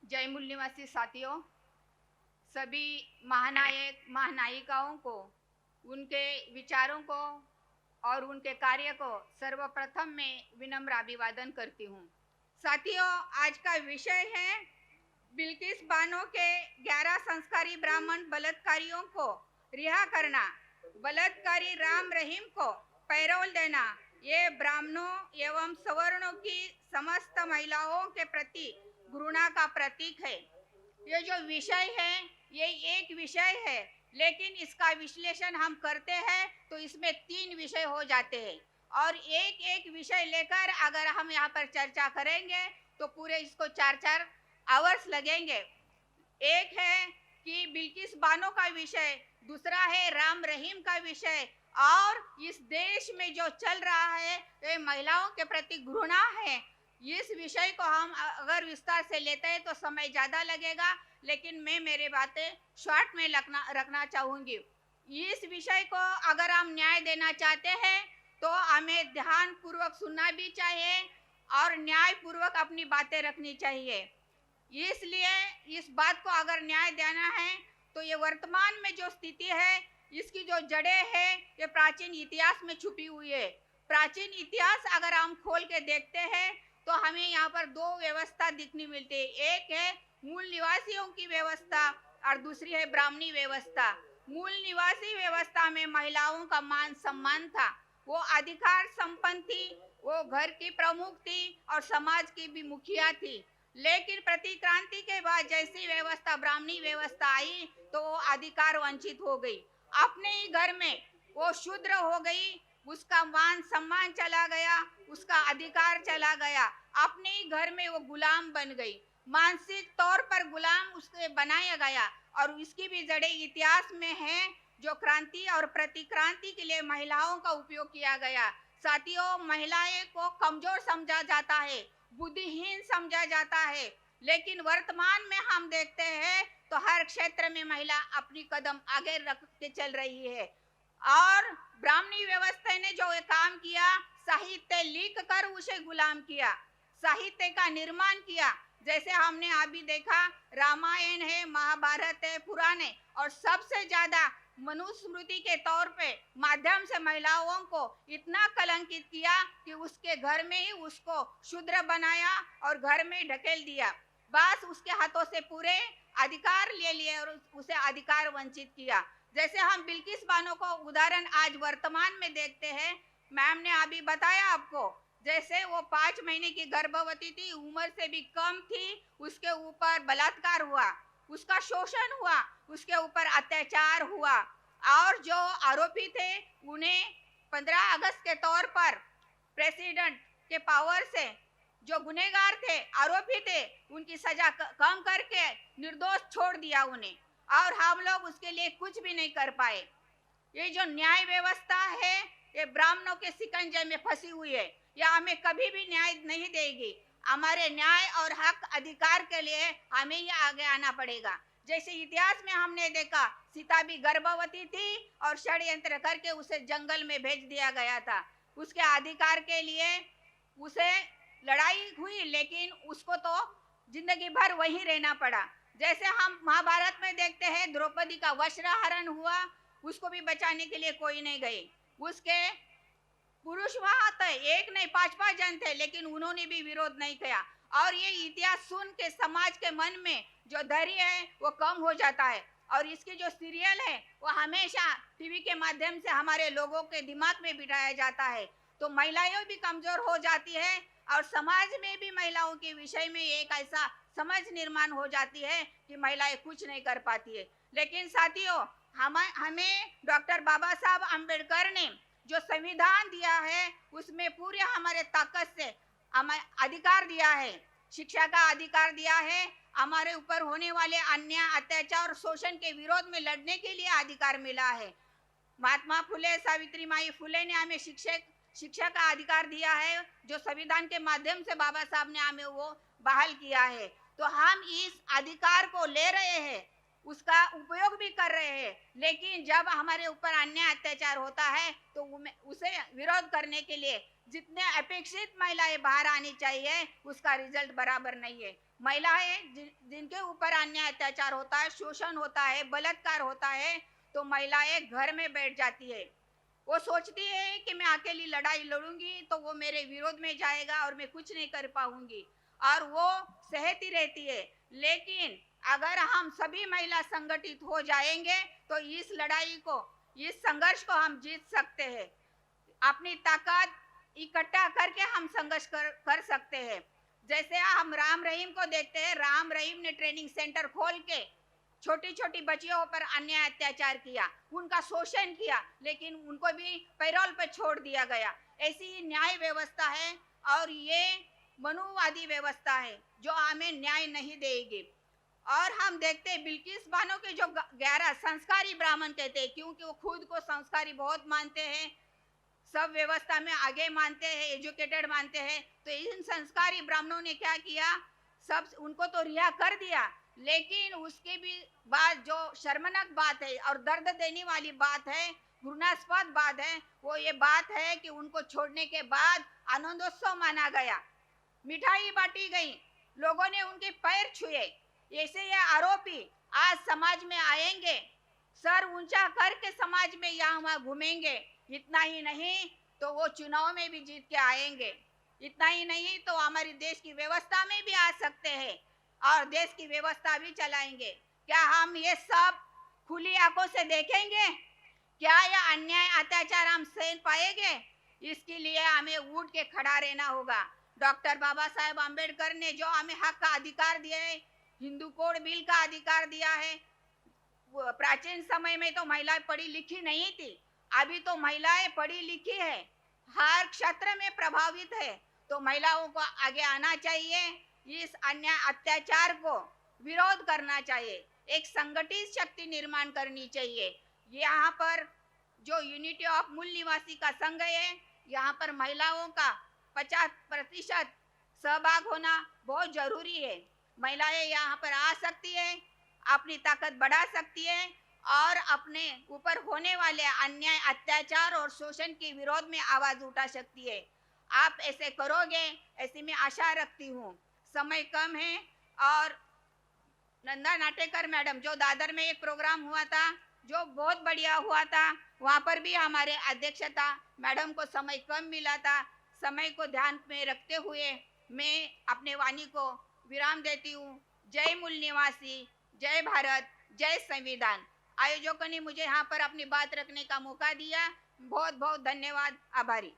जय मूल निवासी साथियों, सभी महानायक महानायिकाओं को, उनके विचारों को और उनके कार्य को सर्वप्रथम मैं विनम्र अभिवादन करती हूँ। साथियों, आज का विषय है बिल्किस बानो के 11 संस्कारी ब्राह्मण बलात्कारियों को रिहा करना, बलात्कारी राम रहीम को पैरोल देना। ये ब्राह्मणों एवं सवर्णों की समस्त महिलाओं के प्रति घृणा का प्रतीक है। ये जो विषय है, ये एक विषय है, लेकिन इसका विश्लेषण हम करते हैं तो इसमें 3 विषय हो जाते हैं और एक एक विषय लेकर अगर हम यहाँ पर चर्चा करेंगे तो पूरे इसको 4-4 आवर्स लगेंगे। एक है कि बिल्किस बानो का विषय, दूसरा है राम रहीम का विषय, और इस देश में जो चल रहा है ये महिलाओं के प्रति घृणा है। इस विषय को हम अगर विस्तार से लेते हैं तो समय ज्यादा लगेगा, लेकिन मैं मेरे बातें शॉर्ट में रखना चाहूंगी। इस विषय को अगर हम न्याय देना चाहते हैं तो हमें ध्यान पूर्वक सुनना भी चाहिए और न्याय पूर्वक अपनी बातें रखनी चाहिए। इसलिए इस बात को अगर न्याय देना है तो ये वर्तमान में जो स्थिति है, इसकी जो जड़ें है ये प्राचीन इतिहास में छुपी हुई है। प्राचीन इतिहास अगर हम खोल के देखते हैं तो हमें यहाँ पर 2 व्यवस्था दिखनी मिलती है। एक है मूल निवासियों की व्यवस्था और दूसरी है ब्राह्मणी व्यवस्था। मूल निवासी व्यवस्था में महिलाओं का मान सम्मान था, वो अधिकार संपन्न थी, वो घर की प्रमुख थी और समाज की भी मुखिया थी। लेकिन प्रतिक्रांति के बाद जैसी व्यवस्था ब्राह्मणी व्यवस्था आई तो वो अधिकार वंचित हो गई। अपने ही घर में वो शूद्र हो गई, उसका मान सम्मान चला गया, उसका अधिकार चला गया, अपने ही घर में वो गुलाम बन गई, मानसिक तौर पर गुलाम उसके बनाया गया। और इसकी भी जड़ें इतिहास में है, जो क्रांति और प्रतिक्रांति के लिए महिलाओं का उपयोग किया गया। साथियों, महिलाएं को कमजोर समझा जाता है, बुद्धिहीन समझा जाता है, लेकिन वर्तमान में हम देखते हैं तो हर क्षेत्र में महिला अपनी कदम आगे रख के चल रही है। और ब्राह्मणी व्यवस्था ने जो ये काम किया, साहित्य लिख कर उसे गुलाम किया, साहित्य का निर्माण किया। जैसे हमने अभी देखा, रामायण है, महाभारत है, पुराण है, और सबसे ज्यादा मनुस्मृति के तौर पे माध्यम से महिलाओं को इतना कलंकित किया कि उसके घर में ही उसको शूद्र बनाया और घर में ढकेल दिया। बस उसके हाथों से पूरे अधिकार ले लिए और उसे अधिकार वंचित किया। जैसे हम बिल्किस बानो को उदाहरण आज वर्तमान में देखते हैं, मैम ने अभी बताया आपको, जैसे वो 5 महीने की गर्भवती थी, उम्र से भी कम थी, उसके ऊपर बलात्कार हुआ, उसका शोषण हुआ, उसके ऊपर अत्याचार हुआ, और जो आरोपी थे उन्हें 15 अगस्त के तौर पर प्रेसिडेंट के पावर से जो गुनहगार थे, आरोपी थे, उनकी सजा कम करके निर्दोष छोड़ दिया उन्हें, और हम लोग उसके लिए कुछ भी नहीं कर पाए। ये जो न्याय व्यवस्था है ये ब्राह्मणों के शिकंजे में फंसी हुई है, यह हमें कभी भी न्याय नहीं देगी। हमारे न्याय और हक अधिकार के लिए हमें ही आगे आना पड़ेगा। जैसे इतिहास में हमने देखा, सीता भी गर्भवती थी और षड्यंत्र करके उसे जंगल में भेज दिया गया था। उसके अधिकार के लिए उसे लड़ाई हुई, लेकिन उसको तो जिंदगी भर वहीं रहना पड़ा। जैसे हम महाभारत में देखते हैं, द्रौपदी का वस्त्रहरण हुआ, उसको भी बचाने के लिए कोई नहीं गए। उसके पुरुष वहां थे, एक नहीं 5-5 जन थे, लेकिन उन्होंने भी विरोध नहीं किया। और ये इतिहास सुन के समाज के मन में जो धैर्य है वो कम हो जाता है। और इसकी जो सीरियल है वो हमेशा टीवी के माध्यम से हमारे लोगों के दिमाग में बिठाया जाता है, तो महिलाएं भी कमजोर हो जाती है और समाज में भी महिलाओं के विषय में एक ऐसा समझ निर्माण हो जाती है कि महिलाएं कुछ नहीं कर पाती है। लेकिन साथियों, हमें डॉक्टर बाबा साहब अम्बेडकर ने जो संविधान दिया है उसमें पूरे हमारे ताकत से हमें अधिकार दिया है, शिक्षा का अधिकार दिया है, हमारे ऊपर होने वाले अन्याय अत्याचार और शोषण के विरोध में लड़ने के लिए अधिकार मिला है। महात्मा फुले, सावित्री माई फुले ने हमें शिक्षा का अधिकार दिया है, जो संविधान के माध्यम से बाबा साहब ने हमें वो बहाल किया है। तो हम इस अधिकार को ले रहे हैं, उसका उपयोग भी कर रहे हैं, लेकिन जब हमारे ऊपर अन्याय अत्याचार होता है तो उसे विरोध करने के लिए जितने अपेक्षित महिलाएं बाहर आनी चाहिए उसका रिजल्ट बराबर नहीं है। महिलाएं जिनके ऊपर अन्याय अत्याचार होता है, शोषण होता है, बलात्कार होता है, तो महिलाएं घर में बैठ जाती है। वो सोचती है कि मैं अकेली लड़ाई लड़ूंगी तो वो मेरे विरोध में जाएगा और मैं कुछ नहीं कर पाऊंगी, और वो सहती रहती है। लेकिन अगर हम सभी महिला संगठित हो जाएंगे तो इस लड़ाई को, इस संघर्ष को हम जीत सकते हैं। अपनी ताकत इकट्ठा करके हम संघर्ष कर सकते हैं। जैसे हम राम रहीम को देखते हैं, राम रहीम ने ट्रेनिंग सेंटर खोल के छोटी छोटी बच्चियों पर अन्याय अत्याचार किया, उनका शोषण किया, लेकिन उनको भी पैरोल पर छोड़ दिया गया। ऐसी न्याय व्यवस्था है और ये मनुवादी व्यवस्था है जो हमें न्याय नहीं देगी। और हम देखते हैं बिल्किस बानो के जो 11 संस्कारी ब्राह्मण कहते हैं, क्योंकि वो खुद को संस्कारी बहुत मानते हैं, सब व्यवस्था में आगे मानते हैं, एजुकेटेड मानते हैं। तो इन संस्कारी ब्राह्मणों ने क्या किया, सब उनको तो रिहा कर दिया, लेकिन उसके भी बाद जो शर्मनाक बात है और दर्द देने वाली बात है, घृणास्पद बात है, वो ये बात है कि उनको छोड़ने के बाद आनंदोत्सव माना गया, मिठाई बांटी गई, लोगों ने उनके पैर छुए। ऐसे ये आरोपी आज समाज में आएंगे, सर ऊंचा करके समाज में यहाँ वहाँ घूमेंगे। इतना ही नहीं तो वो चुनाव में भी जीत के आएंगे। इतना ही नहीं तो हमारी देश की व्यवस्था में भी आ सकते हैं और देश की व्यवस्था भी चलाएंगे। क्या हम ये सब खुली आंखों से देखेंगे? क्या यह अन्याय अत्याचार हम सहन पाएंगे? इसके लिए हमें उठ के खड़ा रहना होगा। डॉक्टर बाबा साहेब आम्बेडकर ने जो हमें हक का अधिकार दिया है, हिंदू कोड बिल का अधिकार दिया है, प्राचीन समय में तो महिलाएं पढ़ी लिखी नहीं थी, अभी तो महिलाएं पढ़ी लिखी है, हर क्षेत्र में प्रभावित है। तो महिलाओं को आगे आना चाहिए, इस अन्याय अत्याचार को विरोध करना चाहिए, एक संगठित शक्ति निर्माण करनी चाहिए। यहाँ पर जो यूनिटी ऑफ मूल निवासी का संघ है, यहाँ पर महिलाओं का 50% सहभाग होना बहुत जरूरी है। महिलाएं यहाँ पर आ सकती है, अपनी ताकत बढ़ा सकती है और अपने ऊपर होने वाले अन्याय अत्याचार और शोषण के विरोध में आवाज उठा सकती है। आप ऐसे करोगे ऐसी मैं आशा रखती हूँ। समय कम है और नंदा नाटेकर मैडम जो दादर में एक प्रोग्राम हुआ था जो बहुत बढ़िया हुआ था, वहाँ पर भी हमारे अध्यक्षता मैडम को समय कम मिला था। समय को ध्यान में रखते हुए मैं अपने वाणी को विराम देती हूँ। जय मूल निवासी, जय भारत, जय संविधान। आयोजकों ने मुझे यहाँ पर अपनी बात रखने का मौका दिया, बहुत बहुत धन्यवाद, आभारी।